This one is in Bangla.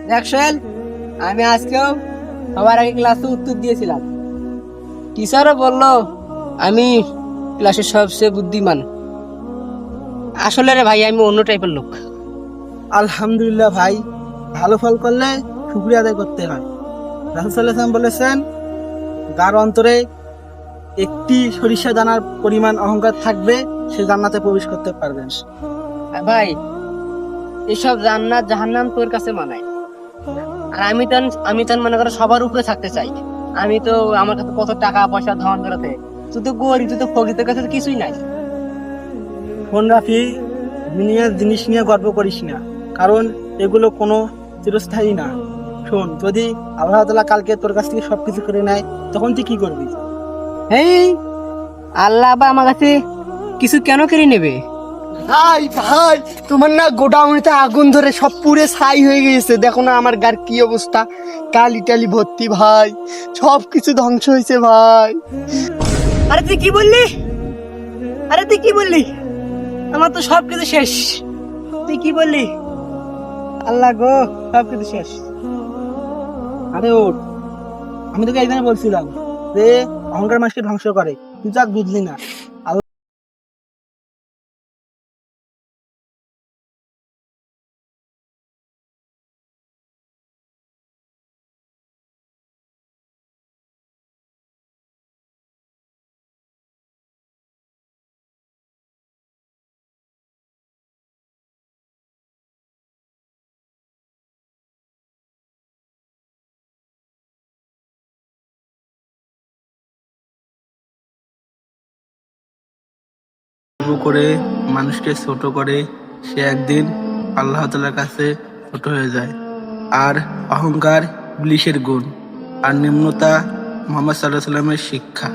দেখ সোহেল, আমি আজকেও সবার আগে ক্লাসে উত্তর দিয়েছিলাম। টিচারও বললো আমি ক্লাসের সবচেয়ে বুদ্ধিমান। আসলে রে ভাই, আমি অন্য টাইপের লোক। আলহামদুলিল্লাহ ভাই, ভালো ফল করলে শুকরিয়া আদায় করতে হয়। রাসূল সাল্লাল্লাহু আলাইহি ওয়াসাল্লাম বলেছেন, যার অন্তরে একটি সরিষা দানার পরিমাণ অহংকার থাকবে সে জান্নাতে প্রবেশ করতে পারবে না। আর ভাই, এসব জান্নাত জাহান্নাম তোর কাছে মানায়। আর আমি তো মনে করো সবার উপরে থাকতে চাই। আমি তো, আমার কাছে কত টাকা পয়সা ধন দৌলতে, তুই তো গরিব, তুই তো ফকির, তোর কাছে তো কিছুই নাই। শোন রাফি, দুনিয়ার জিনিস নিয়ে গর্ব করিস না, কারণ এগুলো কোনো চিরস্থায়ী না। শোন, যদি আল্লাহ তাআলা কালকে তোর কাছ থেকে সবকিছু করে নেয়, তখন তুই কি করবি? এই, আল্লাহ বা আমার কাছে কিছু কেন কেড়ে নেবে? ভাই ভাই, তোমার না গোডাউনেতে আগুন ধরে সব পুড়ে ছাই হয়ে গেছে। দেখো না আমার গার কি অবস্থা, কালি টালি ভর্তি ভাই, সব কিছু ধ্বংস হয়েছে ভাই। আরে তুই কি বললি? আরে তুই কি বললি? আমার তো সবকিছু শেষ। তুই কি বললি? আল্লাহ গো, সবকিছু শেষ। আরে ওঠ, আমি তোকে এইখানে বলছিলাম যে অহংকার মানুষকে ধ্বংস করে, তুই যাক বুঝলি না। গর্ব করে মানুষকে ছোট করে সে একদিন আল্লাহ তাআলার কাছে ছোট হয়ে যায়। আর অহংকার ইবলীসের গুণ, আর নিম্নতা মুহাম্মদ সাল্লাল্লাহু আলাইহি ওয়াসাল্লামের শিক্ষা।